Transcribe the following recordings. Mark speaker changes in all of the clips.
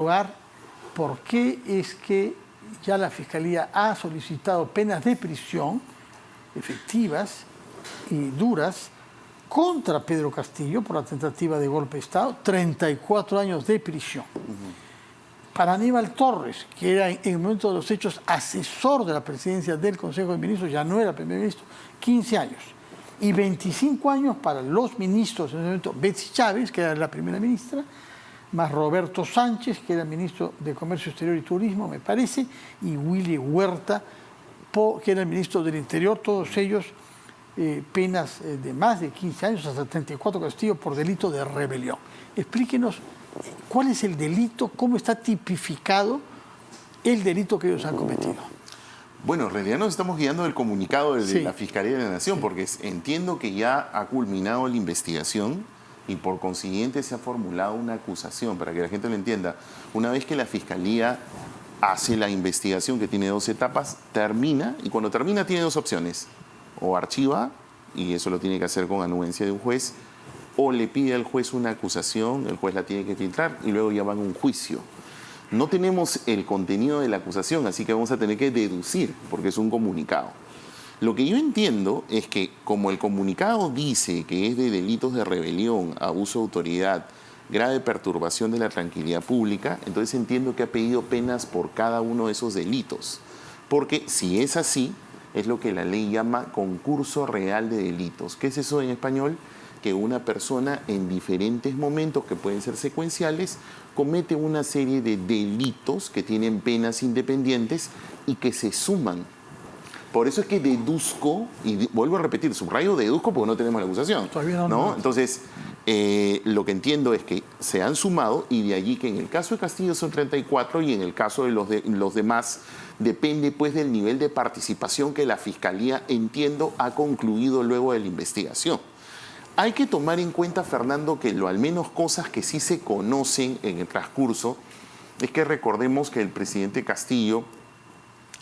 Speaker 1: lugar, ¿por qué es que ya la Fiscalía ha solicitado penas de prisión efectivas y duras contra Pedro Castillo por la tentativa de golpe de Estado? 34 años de prisión. Para Aníbal Torres, que era en el momento de los hechos asesor de la presidencia del Consejo de Ministros, ya no era primer ministro, 15 años. Y 25 años para los ministros en ese momento, Betsy Chávez, que era la primera ministra, más Roberto Sánchez, que era ministro de Comercio Exterior y Turismo, me parece, y Willy Huerta, que era el ministro del Interior, todos ellos penas de más de 15 años, hasta 34 Castillo, por delito de rebelión. Explíquenos cuál es el delito, cómo está tipificado el delito que ellos han cometido.
Speaker 2: Bueno, en realidad nos estamos guiando del comunicado de la Fiscalía de la Nación, porque entiendo que ya ha culminado la investigación y por consiguiente se ha formulado una acusación, para que la gente lo entienda. Una vez que la Fiscalía hace la investigación, que tiene 2 etapas, termina, y cuando termina tiene 2 opciones. O archiva, y eso lo tiene que hacer con anuencia de un juez, o le pide al juez una acusación, el juez la tiene que filtrar y luego ya van a un juicio. No tenemos el contenido de la acusación, así que vamos a tener que deducir, porque es un comunicado. Lo que yo entiendo es que como el comunicado dice que es de delitos de rebelión, abuso de autoridad, grave perturbación de la tranquilidad pública, entonces entiendo que ha pedido penas por cada uno de esos delitos. Porque si es así, es lo que la ley llama concurso real de delitos. ¿Qué es eso en español? Que una persona en diferentes momentos, que pueden ser secuenciales, comete una serie de delitos que tienen penas independientes y que se suman. Por eso es que deduzco, y vuelvo a repetir, subrayo deduzco porque no tenemos la acusación.
Speaker 1: Todavía
Speaker 2: ¿no? Entonces, lo que entiendo es que se han sumado y de allí que en el caso de Castillo son 34 y en el caso de los demás depende pues del nivel de participación que la Fiscalía, entiendo, ha concluido luego de la investigación. Hay que tomar en cuenta, Fernando, que al menos cosas que sí se conocen en el transcurso es que recordemos que el presidente Castillo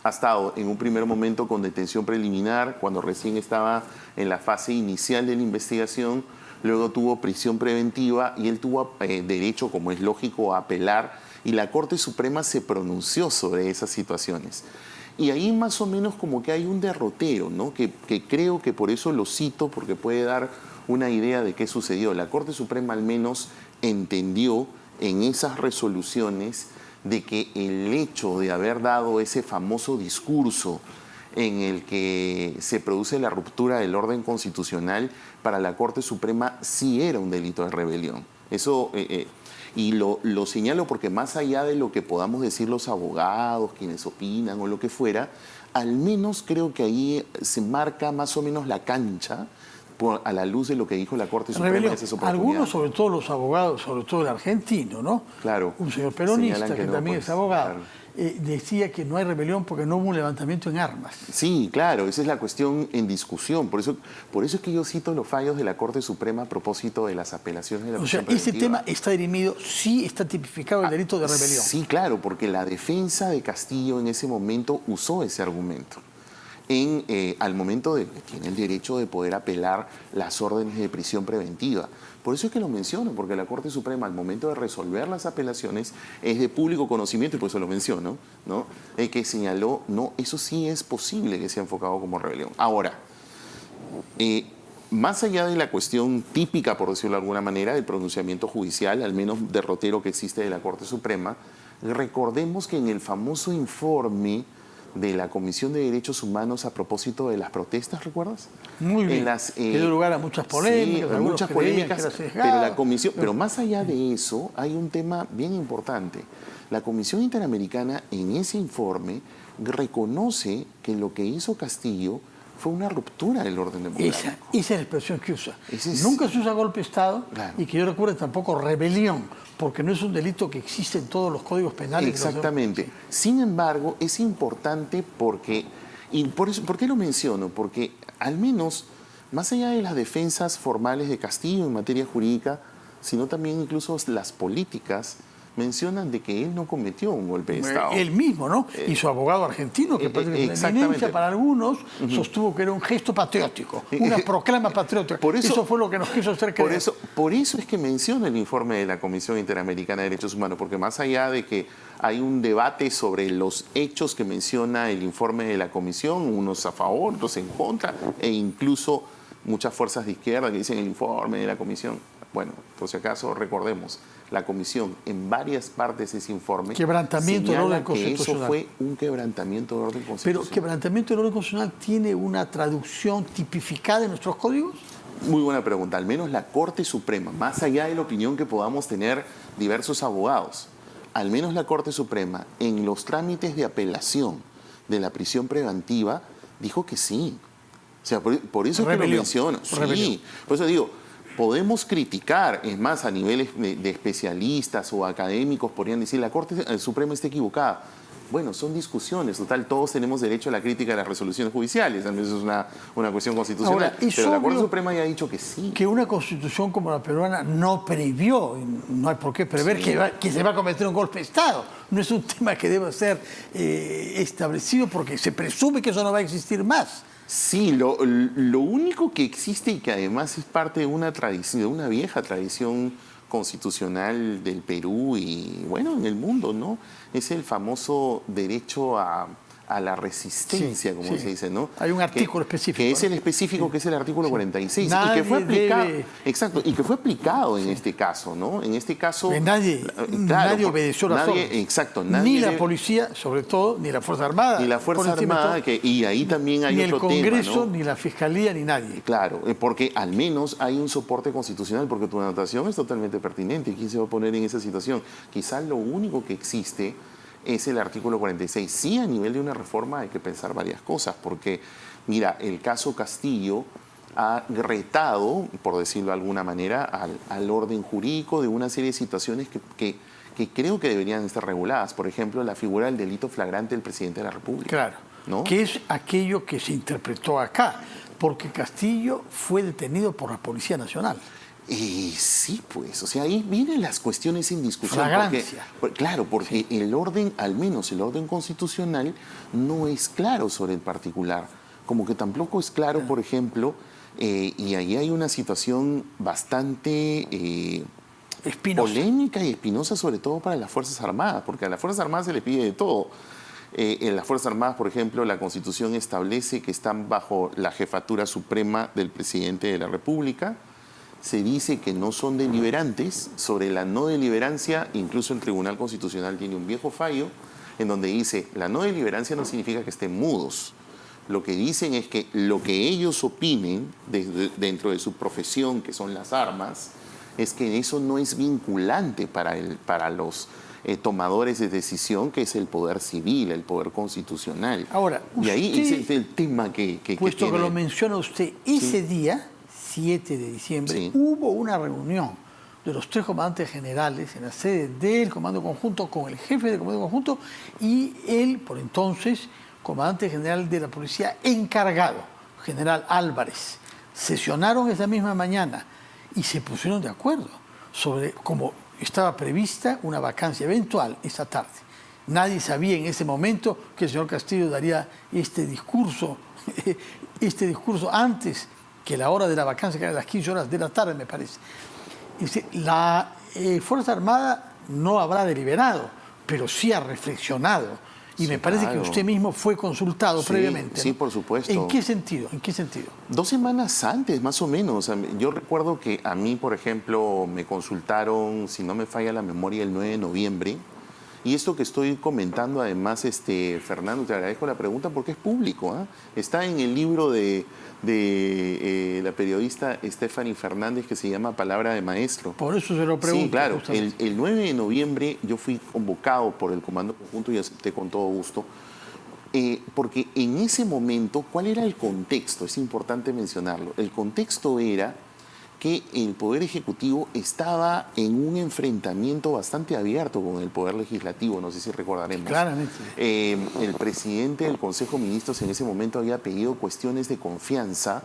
Speaker 2: ha estado en un primer momento con detención preliminar cuando recién estaba en la fase inicial de la investigación, luego tuvo prisión preventiva y él tuvo derecho, como es lógico, a apelar y la Corte Suprema se pronunció sobre esas situaciones. Y ahí más o menos como que hay un derrotero, ¿no? que creo que por eso lo cito, porque puede dar una idea de qué sucedió. La Corte Suprema al menos entendió en esas resoluciones de que el hecho de haber dado ese famoso discurso en el que se produce la ruptura del orden constitucional, para la Corte Suprema sí era un delito de rebelión. Eso, y lo señalo porque más allá de lo que podamos decir los abogados, quienes opinan o lo que fuera, al menos creo que ahí se marca más o menos la cancha a la luz de lo que dijo la Corte Suprema en esas oportunidades.
Speaker 1: Algunos, sobre todo los abogados, sobre todo el argentino, ¿no?
Speaker 2: Claro.
Speaker 1: Un señor peronista que
Speaker 2: no,
Speaker 1: también
Speaker 2: pues,
Speaker 1: es abogado,
Speaker 2: claro.
Speaker 1: Decía que no hay rebelión porque no hubo un levantamiento en armas.
Speaker 2: Sí, claro, esa es la cuestión en discusión. Por eso es que yo cito los fallos de la Corte Suprema a propósito de las apelaciones de la prisión preventiva.
Speaker 1: Ese tema está dirimido, sí está tipificado el delito de rebelión.
Speaker 2: Sí, claro, porque la defensa de Castillo en ese momento usó ese argumento. Al momento de que tiene el derecho de poder apelar las órdenes de prisión preventiva. Por eso es que lo menciono, porque la Corte Suprema al momento de resolver las apelaciones es de público conocimiento, y por eso lo menciono, ¿no? Que señaló, no, eso sí es posible que sea enfocado como rebelión. Ahora, más allá de la cuestión típica, por decirlo de alguna manera, del pronunciamiento judicial, al menos derrotero que existe de la Corte Suprema, recordemos que en el famoso informe de la Comisión de Derechos Humanos a propósito de las protestas, ¿recuerdas?
Speaker 1: Muy bien, que dio lugar a muchas polémicas.
Speaker 2: Sí, muchas polémicas, pero la Comisión, pero más allá de eso, hay un tema bien importante. La Comisión Interamericana en ese informe reconoce que lo que hizo Castillo fue una ruptura del orden democrático.
Speaker 1: Esa es la expresión que usa. Nunca se usa golpe de Estado, claro. Y que yo recuerde tampoco rebelión, porque no es un delito que existe en todos los códigos penales.
Speaker 2: Exactamente. Sin embargo, es importante porque, y por eso, ¿por qué lo menciono? Porque al menos, más allá de las defensas formales de Castillo en materia jurídica, sino también incluso las políticas mencionan de que él no cometió un golpe de Estado.
Speaker 1: Él mismo, ¿no? Y su abogado argentino, que parece que es una eminencia para algunos, sostuvo que era un gesto patriótico, una proclama patriótica. Eso fue lo que nos quiso hacer creer.
Speaker 2: Por eso es que menciona el informe de la Comisión Interamericana de Derechos Humanos, porque más allá de que hay un debate sobre los hechos que menciona el informe de la Comisión, unos a favor, otros en contra, e incluso muchas fuerzas de izquierda que dicen el informe de la Comisión. Bueno, por si acaso recordemos, la Comisión en varias partes de ese informe
Speaker 1: quebrantamiento del orden constitucional.
Speaker 2: Eso fue un quebrantamiento del orden constitucional.
Speaker 1: Pero quebrantamiento del orden constitucional tiene una traducción tipificada en nuestros códigos.
Speaker 2: Muy buena pregunta. Al menos la Corte Suprema, más allá de la opinión que podamos tener diversos abogados, al menos la Corte Suprema en los trámites de apelación de la prisión preventiva dijo que sí. O sea, por eso es que lo menciono. Sí, por eso digo, podemos criticar, es más, a niveles de especialistas o académicos podrían decir la Corte Suprema está equivocada. Bueno, son discusiones, total, todos tenemos derecho a la crítica de las resoluciones judiciales, al menos es una cuestión constitucional.
Speaker 1: Ahora,
Speaker 2: pero la Corte Suprema ya ha dicho que sí.
Speaker 1: Que una constitución como la peruana no previó, no hay por qué prever que se va a cometer un golpe de Estado. No es un tema que deba ser establecido porque se presume que eso no va a existir más.
Speaker 2: Sí, lo único que existe y que además es parte de una tradición, de una vieja tradición constitucional del Perú y, bueno, en el mundo, ¿no? Es el famoso derecho a la resistencia, como se dice, ¿no?
Speaker 1: Hay un artículo específico.
Speaker 2: Que es el específico, que es el artículo 46. Y que fue aplicado, exacto, y que fue aplicado en este caso, ¿no? En este caso...
Speaker 1: Nadie obedeció las órdenes.
Speaker 2: Exacto.
Speaker 1: Ni la policía, sobre todo, ni la Fuerza Armada.
Speaker 2: Ni la Fuerza Armada, y ahí también hay otro tema,
Speaker 1: ni el Congreso,
Speaker 2: ¿no?
Speaker 1: ni la Fiscalía, ni nadie.
Speaker 2: Claro, porque al menos hay un soporte constitucional, porque tu anotación es totalmente pertinente. ¿Quién se va a poner en esa situación? Quizás lo único que existe es el artículo 46. Sí, a nivel de una reforma hay que pensar varias cosas, porque, mira, el caso Castillo ha retado, por decirlo de alguna manera, al orden jurídico de una serie de situaciones que creo que deberían estar reguladas. Por ejemplo, la figura del delito flagrante del presidente de la República.
Speaker 1: Claro, ¿no? Que es aquello que se interpretó acá, porque Castillo fue detenido por la Policía Nacional.
Speaker 2: Sí, pues, o sea, ahí vienen las cuestiones en discusión.
Speaker 1: Flagrancia.
Speaker 2: Porque el orden, al menos el orden constitucional, no es claro sobre el particular. Como que tampoco es claro, por ejemplo, y ahí hay una situación bastante polémica y espinosa, sobre todo para las Fuerzas Armadas, porque a las Fuerzas Armadas se les pide de todo. En las Fuerzas Armadas, por ejemplo, la Constitución establece que están bajo la jefatura suprema del presidente de la República. Se dice que no son deliberantes. Sobre la no deliberancia, incluso el Tribunal Constitucional tiene un viejo fallo en donde dice, la no deliberancia no significa que estén mudos. Lo que dicen es que lo que ellos opinen dentro de su profesión, que son las armas, es que eso no es vinculante para los tomadores de decisión, que es el poder civil, el poder constitucional.
Speaker 1: Ahora,
Speaker 2: y ahí es el tema que
Speaker 1: puesto que lo menciona usted, ese día, 7 de diciembre, hubo una reunión de los 3 comandantes generales en la sede del Comando Conjunto con el jefe del Comando Conjunto y el, por entonces, comandante general de la policía encargado, general Álvarez. Sesionaron esa misma mañana y se pusieron de acuerdo sobre cómo estaba prevista una vacancia eventual esa tarde. Nadie sabía en ese momento que el señor Castillo daría este discurso antes que la hora de la vacancia, que era las 15 horas de la tarde, me parece. La Fuerza Armada no habrá deliberado, pero sí ha reflexionado. Y me parece que usted mismo fue consultado previamente.
Speaker 2: Sí, por supuesto.
Speaker 1: ¿En qué sentido? ¿En qué sentido?
Speaker 2: 2 semanas antes, más o menos. Yo recuerdo que a mí, por ejemplo, me consultaron, si no me falla la memoria, el 9 de noviembre. Y esto que estoy comentando, además, Fernando, te agradezco la pregunta porque es público. Está en el libro de la periodista Stephanie Fernández que se llama Palabra de Maestro.
Speaker 1: Por eso se lo pregunto.
Speaker 2: Sí, claro. El 9 de noviembre yo fui convocado por el Comando Conjunto y acepté con todo gusto. Porque en ese momento, ¿cuál era el contexto? Es importante mencionarlo. El contexto era que el Poder Ejecutivo estaba en un enfrentamiento bastante abierto con el Poder Legislativo, no sé si recordaremos.
Speaker 1: Claramente.
Speaker 2: El presidente del Consejo de Ministros en ese momento había pedido cuestiones de confianza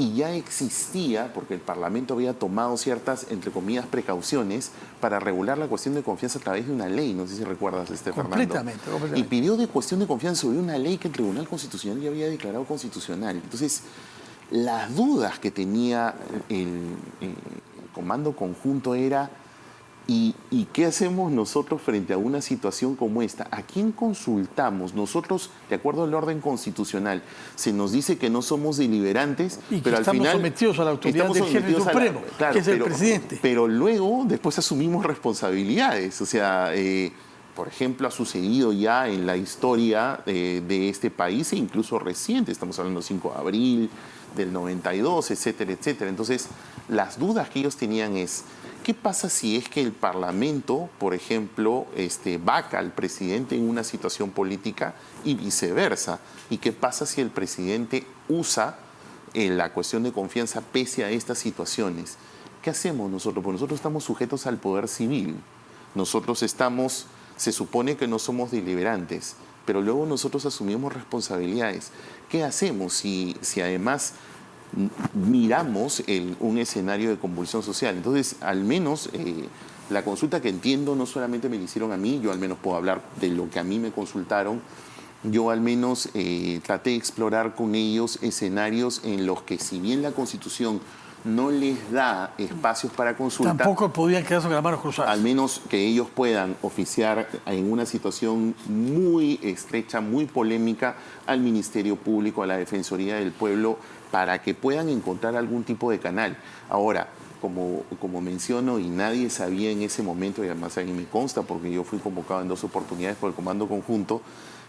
Speaker 2: y ya existía, porque el Parlamento había tomado ciertas, entre comillas, precauciones para regular la cuestión de confianza a través de una ley, no sé si recuerdas, Fernando.
Speaker 1: Completamente.
Speaker 2: Y pidió de cuestión de confianza sobre una ley que el Tribunal Constitucional ya había declarado constitucional. Entonces, las dudas que tenía el Comando Conjunto era... ¿Y qué hacemos nosotros frente a una situación como esta? ¿A quién consultamos? Nosotros, de acuerdo al orden constitucional, se nos dice que no somos deliberantes,
Speaker 1: y que
Speaker 2: pero al
Speaker 1: estamos
Speaker 2: final
Speaker 1: sometidos a la autoridad del jefe supremo,
Speaker 2: claro,
Speaker 1: que es el presidente.
Speaker 2: Pero luego, después asumimos responsabilidades. O sea, por ejemplo, ha sucedido ya en la historia de este país, e incluso reciente, estamos hablando del 5 de abril del 92, etcétera, etcétera. Entonces, las dudas que ellos tenían es... ¿Qué pasa si es que el Parlamento, por ejemplo, vaca al presidente en una situación política y viceversa? ¿Y qué pasa si el presidente usa la cuestión de confianza pese a estas situaciones? ¿Qué hacemos nosotros? Porque nosotros estamos sujetos al poder civil. Nosotros se supone que no somos deliberantes, pero luego nosotros asumimos responsabilidades. ¿Qué hacemos si además... miramos un escenario de convulsión social? Entonces, al menos la consulta que entiendo no solamente me la hicieron a mí, yo al menos puedo hablar de lo que a mí me consultaron, yo al menos traté de explorar con ellos escenarios en los que, si bien la Constitución no les da espacios para consulta,
Speaker 1: tampoco podían quedarse con las manos cruzadas.
Speaker 2: Al menos que ellos puedan oficiar en una situación muy estrecha, muy polémica, al Ministerio Público, a la Defensoría del Pueblo, para que puedan encontrar algún tipo de canal. Ahora, como menciono, y nadie sabía en ese momento, y además a mí me consta porque yo fui convocado en 2 oportunidades por el Comando Conjunto,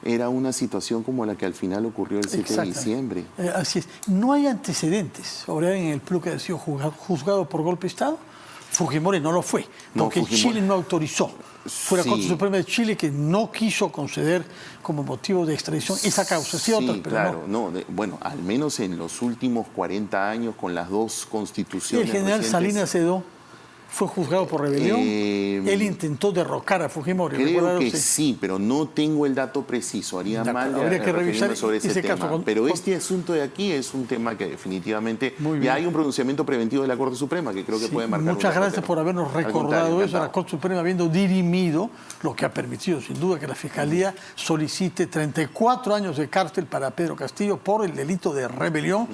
Speaker 2: era una situación como la que al final ocurrió el 7 de diciembre.
Speaker 1: Así es. No hay antecedentes. Ahora, en el Perú, que ha sido juzgado por golpe de Estado, Fujimori no lo fue, porque Chile no autorizó. Fue la Corte Suprema de Chile que no quiso conceder como motivo de extradición esa causa. Sí, otras, pero
Speaker 2: claro,
Speaker 1: no.
Speaker 2: Bueno, al menos en los últimos 40 años, con las 2 constituciones
Speaker 1: el general
Speaker 2: recientes,
Speaker 1: Salinas Edó fue juzgado por rebelión. Él intentó derrocar a Fujimori.
Speaker 2: Creo que sí, pero no tengo el dato preciso. Haría mal
Speaker 1: habría que revisar
Speaker 2: sobre ese tema.
Speaker 1: caso.
Speaker 2: Pero este asunto de aquí es un tema que definitivamente ya hay un pronunciamiento preventivo de la Corte Suprema que creo que puede marcar.
Speaker 1: Muchas gracias por habernos recordado eso. La Corte Suprema habiendo dirimido, lo que ha permitido sin duda que la Fiscalía solicite 34 años de cárcel para Pedro Castillo por el delito de rebelión,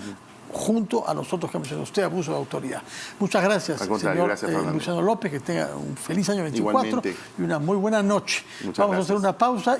Speaker 1: junto a los otros que mencionó usted, abuso de autoridad. Muchas gracias, señor Luciano López, que tenga un feliz año 24 y una muy buena noche. Vamos a hacer una pausa.